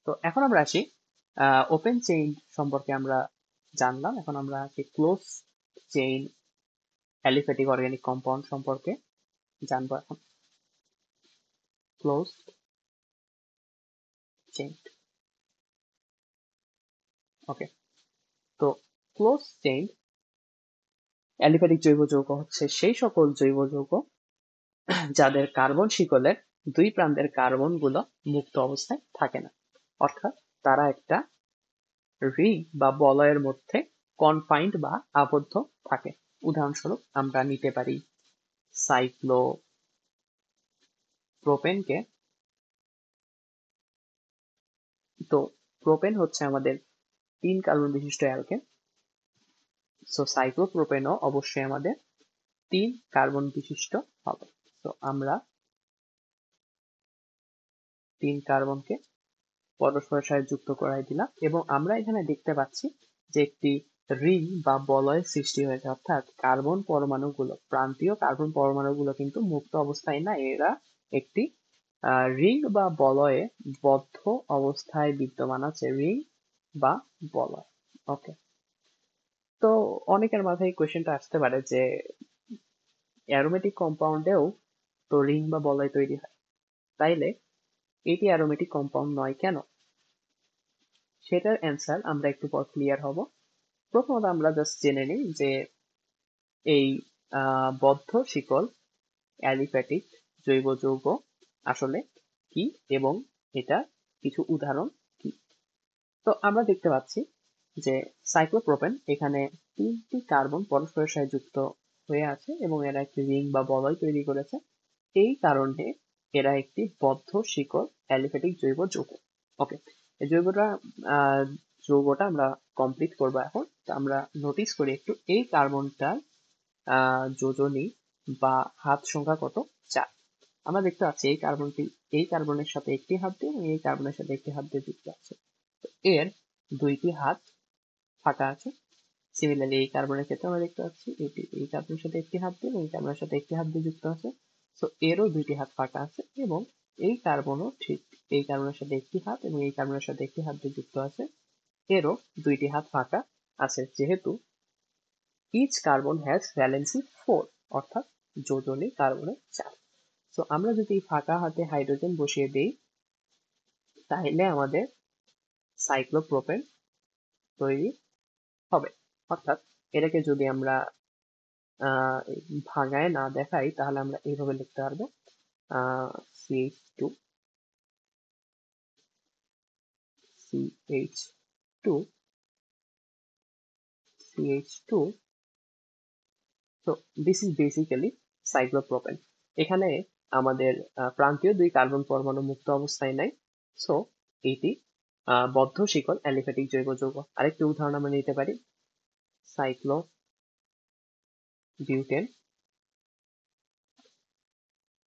তো এখন আমরা আসি ওপেন চেইন সম্পর্কে আমরা জানলাম। এখন আমরা আসি close chain aliphatic organic compound সম্পর্কে জানবো। এখন ক্লোজ চেইন, ওকে। তো ক্লোজ চেইন অ্যালিফ্যাটিক জৈব যৌগ হচ্ছে সেই সকল জৈব যৌগ যাদের কার্বন শিকলের দুই প্রান্তের কার্বন গুলো মুক্ত অবস্থায় থাকে না, অর্থাৎ তারা একটা রিং বা বলয়ের মধ্যে কনফাইন্ড বা আবদ্ধ থাকে। উদাহরণস্বরূপ আমরা নিতে পারি সাইক্লো প্রোপেনকে। তো প্রোপেন হচ্ছে আমাদের 3 কার্বন বিশিষ্ট অ্যালকেন। সো সাইক্লোপ্রোপেনও অবশ্যই আমাদের 3 কার্বন বিশিষ্ট হবে। তো আমরা 3 কার্বনকে পরস্পরের সাথে যুক্ত করাই দিলাম এবং আমরা এখানে দেখতে পাচ্ছি যে একটি রিং বা বলয়ের সৃষ্টি হয়েছে, অর্থাৎ কার্বন পরমাণুগুলো, প্রান্তীয় কার্বন পরমাণুগুলো কিন্তু মুক্ত অবস্থায় না, এরা একটি রিং বা বলয়ে বদ্ধ অবস্থায় বিদ্যমান আছে, রিং বা বলয়। ওকে। তো অনেকের মাথায় কোয়েশ্চেনটা আসতে পারে যে অ্যারোমেটিক কম্পাউন্ডেও তো রিং বা বলয় তৈরি হয়, তাইলে এটি অ্যারোমেটিক কম্পাউন্ড নয় কেন? সেটার অ্যান্সার আমরা একটু পর ক্লিয়ার হব। প্রথমত আমরা জাস্ট জেনে নিই যে এই বদ্ধ শিকল অ্যালিফ্যাটিক জৈব যৌগ আসলে কি এবং এটা কিছু উদাহরণ কি। তো আমরা দেখতে পাচ্ছি যে সাইক্লোপ্রোপেন এখানে 3টি কার্বন পরস্পরের সাথে যুক্ত হয়ে আছে এবং এরা একটি রিং বা বলয় তৈরি করেছে। এই কারণে এরা একটি বদ্ধ শিকল অ্যালিফ্যাটিক জৈব যৌগ। ওকে, এই যৌগটা আমরা কমপ্লিট করবো এখন। তো আমরা নোটিস করি একটু এই কার্বনটার যোজনী বা হাত সংখ্যা কত? 4। আমরা দেখতে পাচ্ছি এই কার্বনের সাথে একটি হাত দিয়ে এবং এই কার্বনের সাথে একটি হাত দিয়ে যুক্ত আছে। এর 2টি হাত ফাঁকা আছে। সিমিলারলি এই কার্বনের ক্ষেত্রে আমরা দেখতে পাচ্ছি এটি এই কার্বনের সাথে একটি হাত দিয়ে এবং এই কার্বনের সাথে একটি হাত দিয়ে যুক্ত আছে। সো এরও 2টি হাত ফাঁকা আছে এবং এই কার্বনও ঠিক এই কার্বনের সাথে একটি হাত এবং এই কার্বনের সাথে একটি হাত দিয়ে যুক্ত আছে, এরও 2টি হাত ফাঁকা আছে, যেহেতু ইচ কার্বন হ্যাজ ভ্যালেন্সি 4, অর্থাৎ যোজনী কার্বনের 4। সো আমরা যদি ফাঁকা হাতে হাইড্রোজেন বসিয়ে দিই তাহলে আমাদের সাইক্লোপ্রোপেন তৈরি হবে। অর্থাৎ এটাকে যদি আমরা ভাঙায় না দেখাই তাহলে আমরা এইভাবে লিখতে পারবো CH2 CH2 CH2। তো দিস ইজ বেসিক্যালি সাইক্লোপ্রোপেন। এখানে আমাদের প্রান্তীয় 2 কার্বন পরমাণু মুক্ত অবস্থায় নাই। সো এটি বদ্ধ শিকল অ্যালিফ্যাটিক জৈব যৌগ। আরেকটি উদাহরণ আমরা নিতে পারি সাইক্লো বিউটেন।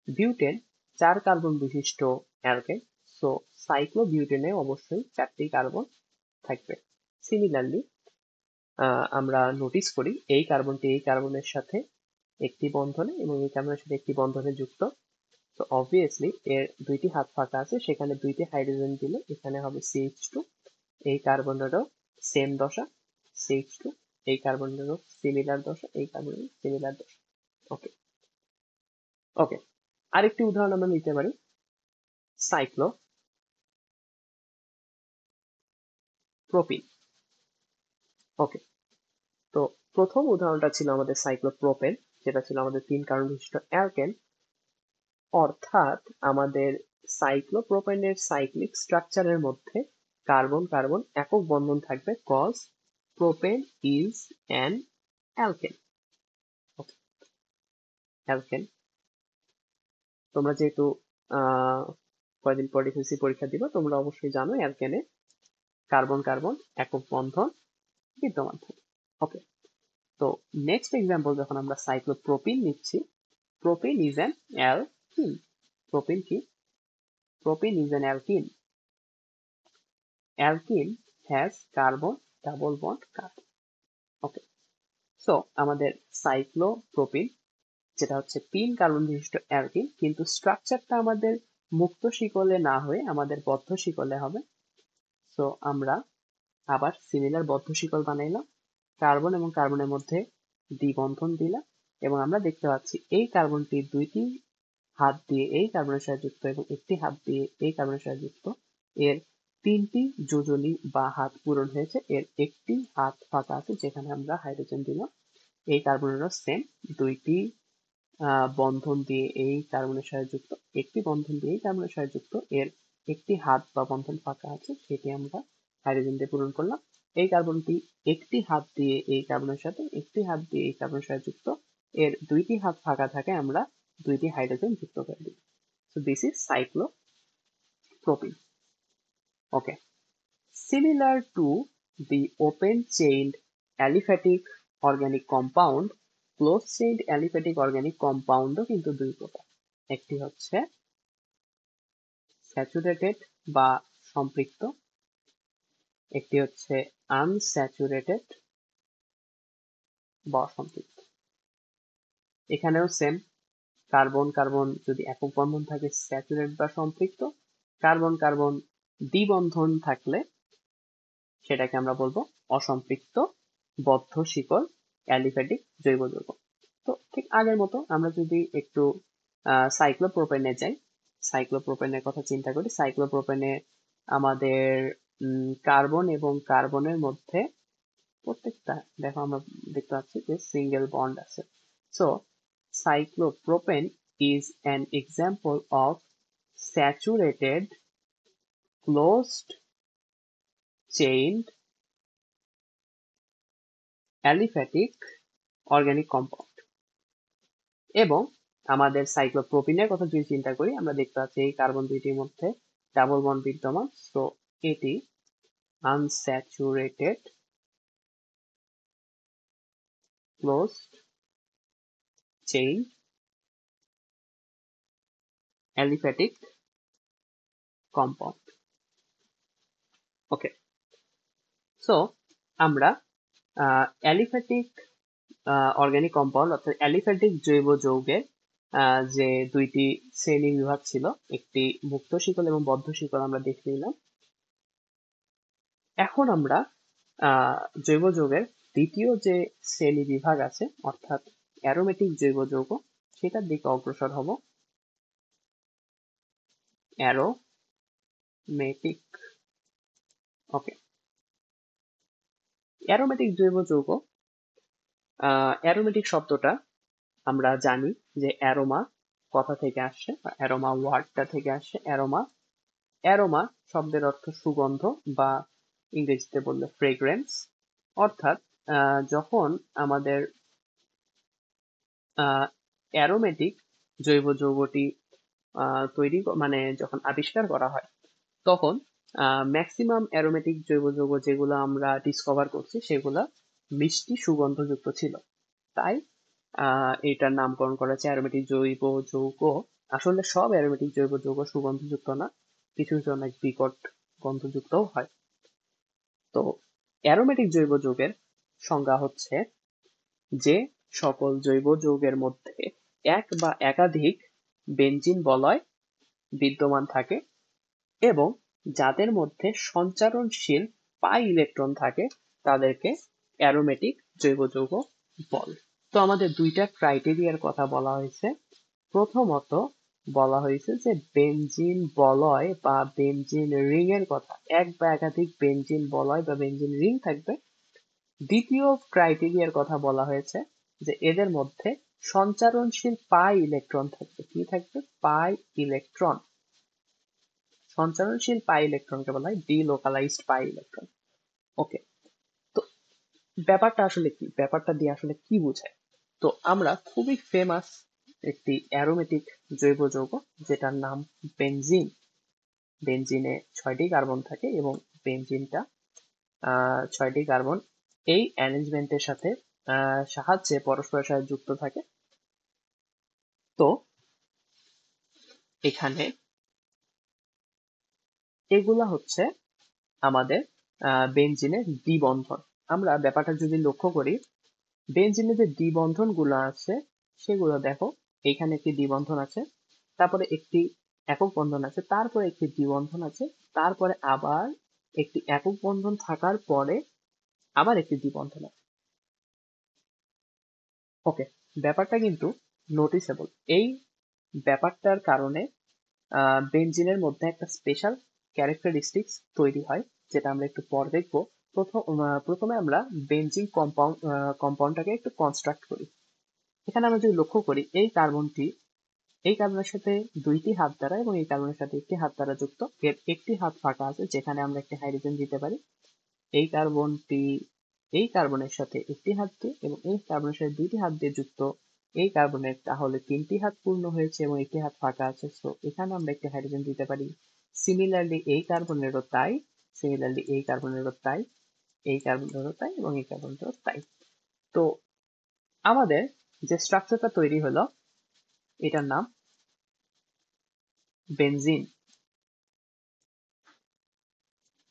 বিউটেন 4 কার্বন বিশিষ্ট অ্যালকেন। সো সাইক্লোবিউটেনে অবশ্যই 4টি কার্বন থাকবে। সিমিলারলি আমরা নোটিস করি এই কার্বনটি এই কার্বনের সাথে একটি বন্ধনে এবং এই কার্বনের সাথে একটি বন্ধনে যুক্ত। তো অবভিয়াসলি এর 2টি হাত ফাঁকা আছে, সেখানে 2টি হাইড্রোজেন দিলে এখানে হবে CH2। এই কার্বনেরও সেম দশা, CH2। এই কার্বনেরও সিমিলার দশা, এই কার্বনেরও সিমিলার দশা। ওকে ওকে আরেকটি উদাহরণ আমরা নিতে পারি সাইক্লো প্রোপিন। ওকে, তো প্রথম উদাহরণটা ছিল আমাদের সাইক্লোপ্রোপেন, যেটা ছিল আমাদের 3 কার্বন বিশিষ্ট অ্যালকেন। অর্থাৎ আমাদের সাইক্লোপ্রোপেনের সাইক্লিক স্ট্রাকচারের মধ্যে কার্বন কার্বন একক বন্ধন থাকবে, cause propane is an alkane. Alkane, তোমরা যেহেতু কয়দিন পর ডিফেন্সি পরীক্ষা দিবা, তোমরা অবশ্যই জানো অ্যালকেনে কার্বন কার্বন একক বন্ধন বিদ্যমান থাকে। ওকে, তো নেক্সট এক্সাম্পল যখন আমরা সাইক্লোপ্রোপিন নিচ্ছি, propene is an alkene. Propene কি? Propene is an alkene. Alkene has carbon double bond carbon. Okay, so আমাদের সাইক্লোপ্রোপিন যেটা হচ্ছে 3 কার্বন বিশিষ্ট অ্যালকিন, কিন্তু স্ট্রাকচারটা আমাদের মুক্ত শিকলে না হয়ে আমাদের বদ্ধ শিকলে হবে। সো আমরা আবার সিমিলার বদ্ধ শিকল বানাইলাম, কার্বন এবং কার্বনের মধ্যে দ্বিবন্ধন দিলাম, এবং আমরা দেখতে পাচ্ছি এই কার্বনটি দুইটি হাত দিয়ে এই কার্বনের সাথে যুক্ত এবং একটি হাত দিয়ে এই কার্বনের সাথে যুক্ত। এর 3টি যোজনী বা হাত পূরণ হয়েছে, এর একটি হাত ফাঁকা আছে যেখানে আমরা হাইড্রোজেন দিলাম। এই কার্বনেরও সেম, দুইটি বন্ধন দিয়ে এই কার্বনের সাথে যুক্ত, একটি বন্ধন দিয়ে এই কার্বনের সাথে যুক্ত, এর একটি হাত বা বন্ধন ফাঁকা আছে, সেটি আমরা হাইড্রোজেন দিয়ে পূরণ করলাম। এই কার্বনটি একটি হাত দিয়ে এই কার্বনের সাথে, একটি হাত দিয়ে এই কার্বনের সাথে যুক্ত, এর দুইটি হাত ফাঁকা থাকে, আমরা দুইটি হাইড্রোজেন যুক্ত করে দিই। So this is cyclopropene. Okay. Similar to the open-chained aliphatic organic compound, closed-chained aliphatic organic compound ও কিন্তু দুই প্রকার। একটি হচ্ছে স্যাচুরেটেড বা সম্পৃক্ত, একটি হচ্ছে আনস্যাচুরেটেড বা অসম্পৃক্ত। এখানেও সেম, কার্বন কার্বন যদি একক বন্ধন থাকে স্যাচুরেটেড বা সম্পৃক্ত, কার্বন কার্বন দ্বিবন্ধন থাকলে সেটাকে আমরা বলবো অসম্পৃক্ত বদ্ধ শিকল অ্যালিফ্যাটিক জৈব যৌগ। তো ঠিক আগের মতো আমরা যদি একটু সাইক্লোপ্রোপেনে যাই, সাইক্লোপ্রোপেনের কথা চিন্তা করি। সাইক্লোপ্রোপেনে আমাদের কার্বন এবং কার্বনের মধ্যে প্রত্যেকটা, দেখো আমরা দেখতে পাচ্ছি যে সিঙ্গেল বন্ড আছে। So cyclopropane is an example of saturated closed chained aliphatic organic compound। এবং আমাদের সাইক্লোপ্রোপিনের কথা যদি চিন্তা করি, আমরা দেখতে পাচ্ছি এই কার্বন দুইটির মধ্যে ডাবল বন্ড বিদ্যমান। সো এটি unsaturated closed chain aliphatic compound. Okay, so আমরা অ্যালিফ্যাটিক অর্গানিক কম্পাউন্ড অর্থাৎ অ্যালিফ্যাটিক জৈব যৌগের যে দুইটি শ্রেণী বিভাগ ছিল, একটি মুক্ত শিকল এবং বদ্ধ শিকল, আমরা দেখে নিলাম। এখন আমরা জৈব যৌগের দ্বিতীয় যে শ্রেণী বিভাগ আছে অর্থাৎ অ্যারোমেটিক জৈব যৌগ, সেটার দিকে অগ্রসর হব। অ্যারোমেটিক। ওকে, অ্যারোমেটিক জৈব যৌগ, অ্যারোমেটিক শব্দটা আমরা জানি যে অ্যারোমা কথা থেকে আসছে, অ্যারোমা ওয়ার্ডটা থেকে আসছে। অ্যারোমা, অ্যারোমা শব্দের অর্থ সুগন্ধ বা ইংরেজিতে বললে ফ্রেগ্রেন্স। অর্থাৎ যখন আমাদের অ্যারোমেটিক জৈব যৌগটি তৈরি মানে যখন আবিষ্কার করা হয়, তখন ম্যাক্সিমাম অ্যারোমেটিক জৈব যৌগ যেগুলো আমরা ডিসকভার করছি সেগুলা মিষ্টি সুগন্ধযুক্ত ছিল, তাই এটার নামকরণ করা হয়েছে অ্যারোমেটিক জৈব যৌগ। আসলে সব অ্যারোমেটিক জৈব যৌগ সুগন্ধযুক্ত না, কিছু কিছু অনেক বিকট গন্ধযুক্তও হয়। তো অ্যারোমেটিক জৈব যৌগের সংজ্ঞা হচ্ছে যে সকল জৈব যৌগের মধ্যে এক বা একাধিক বেনজিন বলয় বিদ্যমান থাকে এবং যাদের মধ্যে সঞ্চারণশীল পাই ইলেকট্রন থাকে তাদেরকে অ্যারোমেটিক জৈব যৌগ বলে। তো আমাদের দুইটা ক্রাইটেরিয়ার কথা বলা হয়েছে। প্রথমত বলা হয়েছে যে বেনজিন বলয় বা বেনজিন রিং এর কথা, এক বা একাধিক বেনজিন বলয় বা বেনজিন রিং থাকবে। দ্বিতীয় ক্রাইটেরিয়ার কথা বলা হয়েছে যে এদের মধ্যে সঞ্চারণশীল পাই ইলেকট্রন থাকবে। কি থাকবে? Pi electron. সঞ্চারণশীল পাই ইলেকট্রনকে বলা হয় ডিলোকালাইজড পাই ইলেকট্রন। ওকে, তো ব্যাপারটা আসলে কি, ব্যাপারটা দিয়ে আসলে কি বোঝায়? তো আমরা খুবই ফেমাস একটি অ্যারোমেটিক জৈব যৌগ যেটার নাম বেনজিন। বেনজিনে 6টি কার্বন থাকে এবং বেনজিনটা 6টি কার্বন এই অ্যারেঞ্জমেন্টের সাথে সাহায্যে পরস্পরের সাথে যুক্ত থাকে। তো এখানে এগুলা হচ্ছে আমাদের বেনজিনের দ্বিবন্ধন। আমরা ব্যাপারটা যদি লক্ষ্য করি, বেনজিনে যে দ্বিবন্ধন গুলো আছে সেগুলো দেখো, এইখানে একটি দ্বিবন্ধন আছে, তারপরে একটি একক বন্ধন আছে, তারপরে একটি দ্বিবন্ধন আছে, তারপরে আবার একটি একক বন্ধন থাকার পরে আবার একটি দ্বিবন্ধন আছে। ওকে, ব্যাপারটা কিন্তু নোটিসেবল। এই ব্যাপারটার কারণে বেনজিনের মধ্যে একটা স্পেশাল ক্যারেক্টারিস্টিক্স তৈরি হয়, যেটা আমরা একটু পর দেখব। প্রথমে আমরা বেনজিন কম্পাউন্ডটাকে একটু কনস্ট্রাক্ট করি। এখানে আমরা যদি লক্ষ্য করি, এই কার্বনের সাথে দুইটি হাত দ্বারা এবং এই কার্বনের সাথে একটি হাত দ্বারা যুক্ত, এর একটি হাত ফাঁকা আছে যেখানে আমরা একটি হাইড্রোজেন দিতে পারি। এই কার্বনটি এই কার্বনের সাথে একটি হাত দিয়ে এবং এই কার্বনের সাথে দুইটি হাত দিয়ে যুক্ত। এই কার্বনের তাহলে তিনটি হাত পূর্ণ হয়েছে এবং একটি হাত ফাঁকা আছে, সো এখানে আমরা একটি হাইড্রোজেন দিতে পারি। সিমিলারলি এই কার্বনেরও তাই, সিমিলারলি এই কার্বনেরও তাই, এই কার্বনেরও তাই এবং এই কার্বনেরও তাই। তো আমাদের যে স্ট্রাকচারটা তৈরি হলো, এটার নাম বেনজিন।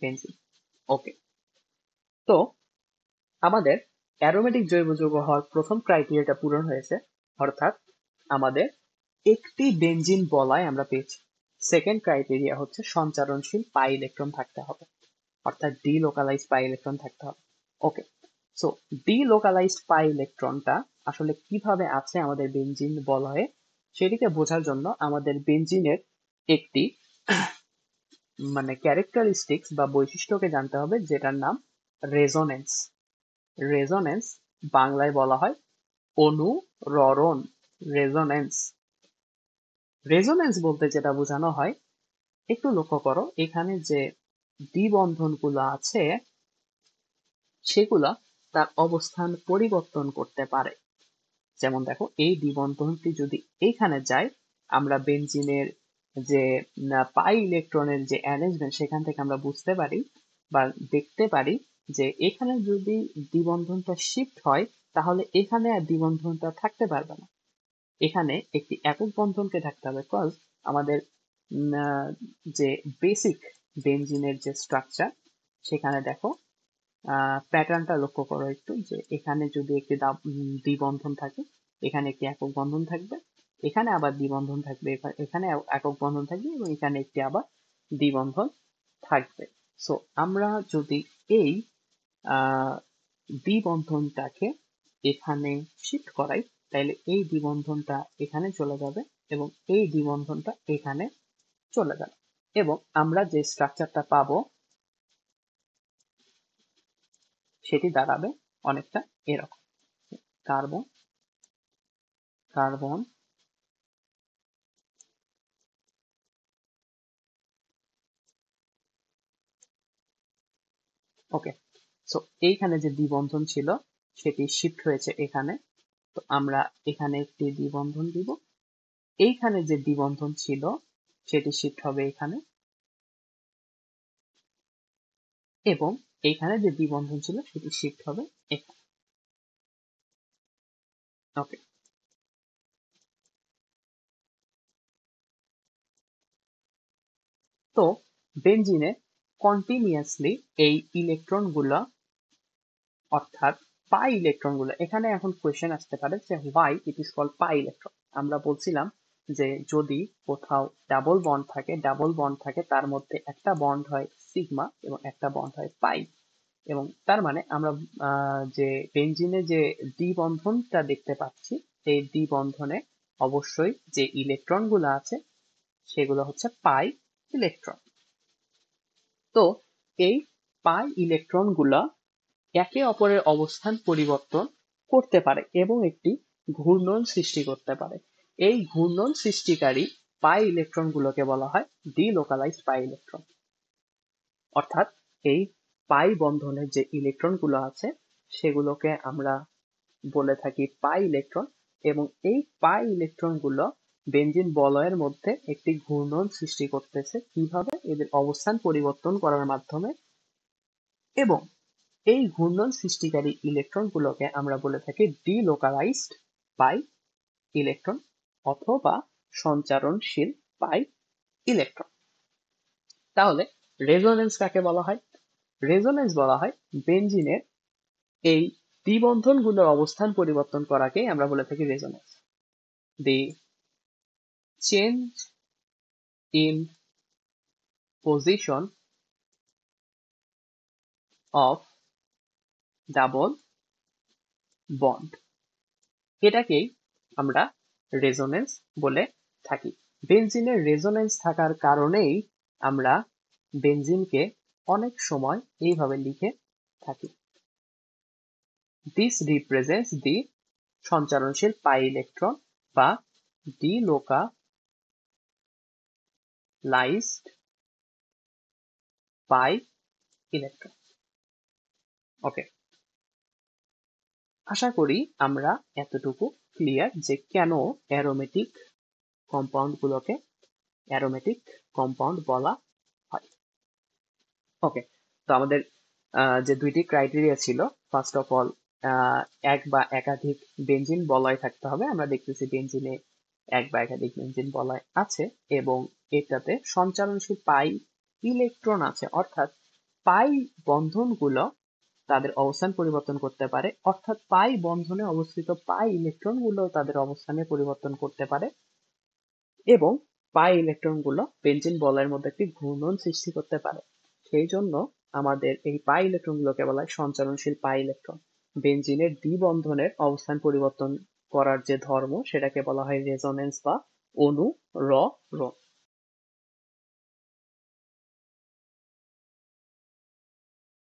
বেনজিন, ওকে। তো আমাদের অ্যারোমেটিক জৈব যৌগ হওয়ার প্রথম ক্রাইটেরিয়াটা পূরণ হয়েছে, অর্থাৎ আমাদের একটি বেনজিন বলয় আমরা পেয়েছি। সেকেন্ড ক্রাইটেরিয়া হচ্ছে সঞ্চারণশীল পাই ইলেকট্রন থাকতে হবে, অর্থাৎ ডিলোকালাইজড পাই ইলেকট্রন থাকতে হবে। ওকে, সো ডিলোকালাইজড পাই ইলেকট্রনটা আসলে কিভাবে আছে আমাদের বেনজিন বলয়ে, সেটিকে বোঝার জন্য আমাদের বেনজিনের একটি মানে ক্যারেক্টারিস্টিক্স বা বৈশিষ্ট্যকে জানতে হবে, যেটার নাম রেজোনেন্স। রেজোনেন্স বাংলায় বলা হয় অনুরণন। রেজোনেন্স, রেজোনেন্স বলতে যেটা বোঝানো হয়, একটু লক্ষ্য করো, এখানে যে দ্বিবন্ধনগুলো আছে সেগুলা তার অবস্থান পরিবর্তন করতে পারে। যেমন দেখো, এই দ্বিবন্ধনটি যদি এইখানে যায়, আমরা বেনজিনের যে পাই ইলেকট্রনের যে অ্যারেঞ্জমেন্ট, সেখান থেকে আমরা বুঝতে পারি বা দেখতে পারি যে এখানে যদি দ্বিবন্ধনটা শিফট হয়, তাহলে এখানে আর দ্বিবন্ধনটা থাকতে পারবে না, এখানে একটি একক বন্ধনকে থাকতে হবে। কজ আমাদের যে বেসিক বেনজিনের যে স্ট্রাকচার, সেখানে দেখো প্যাটার্নটা লক্ষ্য করো একটু, যে এখানে যদি একটি দ্বিবন্ধন থাকে, এখানে একটি একক বন্ধন থাকবে, এখানে আবার দ্বিবন্ধন থাকবে, এখানে একক বন্ধন থাকবে এবং এখানে একটি আবার দ্বিবন্ধন থাকবে। সো আমরা যদি এই দ্বিবন্ধনটাকে এখানে শিফট করাই, তাহলে এই দ্বিবন্ধনটা এখানে চলে যাবে এবং এই দ্বিবন্ধনটা এখানে চলে যাবে, এবং আমরা যে স্ট্রাকচারটা পাবো সেটি দাঁড়াবে অনেকটা এরকম। Carbon, carbon, okay. সো এইখানে যে দ্বিবন্ধন ছিল সেটি শিফট হয়েছে এখানে, তো আমরা এখানে একটি দ্বিবন্ধন দিব। এইখানে যে দ্বিবন্ধন ছিল সেটি শিফট হবে এখানে, এবং এইখানে যে দ্বিবন্ধন ছিল সেটি শিফট হবে এখানে। ওকে, তো বেনজিনে কন্টিনিউয়াসলি এই ইলেকট্রনগুলো, অর্থাৎ পাই ইলেকট্রনগুলো, এখানে এখন কোয়েশ্চেন আসতে পারে যে why it is called pi electron. আমরা বলছিলাম যে যদি কোথাও ডাবল বন্ড থাকে, তার মধ্যে একটা বন্ড হয় সিগমা এবং একটা বন্ড হয় পাই, এবং তার মানে আমরা যে বেনজিনে যে দ্বিবন্ধনটা দেখতে পাচ্ছি, এই দ্বিবন্ধনে অবশ্যই যে ইলেকট্রনগুলো আছে সেগুলো হচ্ছে পাই ইলেকট্রন। তো এই পাই ইলেকট্রনগুলা একে অপরের অবস্থান পরিবর্তন করতে পারে এবং একটি ঘূর্ণন সৃষ্টি করতে পারে। এই ঘূর্ণন সৃষ্টিকারী পাই ইলেকট্রনগুলোকে বলা হয় ডিলোকালাইজড পাই ইলেকট্রন। অর্থাৎ এই পাই বন্ধনের যে ইলেকট্রনগুলো আছে সেগুলোকে আমরা বলে থাকি পাই ইলেকট্রন, এবং এই পাই ইলেকট্রনগুলো বেনজিন বলয়ের মধ্যে একটি ঘূর্ণন সৃষ্টি করতেছে। কিভাবে? এদের অবস্থান পরিবর্তন করার মাধ্যমে, এবং এই ঘূর্ণন সৃষ্টিকারী ইলেকট্রনগুলোকে আমরা বলে থাকি ডিলোকালাইজড পাই ইলেকট্রন অথবা সঞ্চারণশীল পাই ইলেকট্রন। তাহলে রেজোনেন্স কাকে বলা হয়? রেজোনেন্স বলা হয় বেনজিনের এই দ্বিবন্ধনগুলোর অবস্থান পরিবর্তন করাকেই আমরা বলে থাকি resonance. the change in position of double bond, এটাকেই আমরা রেজোনেন্স বলে থাকি। বেনজিনের রেজোনেন্স থাকার কারণেই আমরা বেনজিনকে অনেক সময় এইভাবে লিখে থাকি। দিস রিপ্রেজেন্টস দি সঞ্চারণশীল পাই ইলেকট্রন বা delocalized পাই ইলেকট্রন। ওকে, আশা করি আমরা এতটুকু ক্লিয়ার যে কেন অ্যারোমেটিক কম্পাউন্ড গুলোকে অ্যারোমেটিক কম্পাউন্ড বলা হয়। ওকে, তো আমাদের যে দুইটি ক্রাইটেরিয়া ছিল, ফার্স্ট অফ অল এক বা একাধিক বেনজিন বলয় থাকতে হবে। আমরা দেখতেছি বেনজিনে এক বা একাধিক বেনজিন বলয় আছে এবং এটাতে সঞ্চারণশীল পাই ইলেকট্রন আছে, অর্থাৎ পাই বন্ধনগুলো তাদের অবস্থান পরিবর্তন করতে পারে, অর্থাৎ পাই বন্ধনে অবস্থিত পাই ইলেকট্রন গুলো তাদের অবস্থানে পরিবর্তন করতে পারে এবং পাই ইলেকট্রন গুলো বেনজিন বলয়ের মধ্যে একটি ঘূর্ণন সৃষ্টি করতে পারে। সেই জন্য আমাদের এই পাই ইলেকট্রন গুলোকে বলা হয় সঞ্চারণশীল পাই ইলেকট্রন। বেনজিনের দ্বি বন্ধনের অবস্থান পরিবর্তন করার যে ধর্ম সেটাকে বলা হয় রেজোনেন্স বা অনুরণ।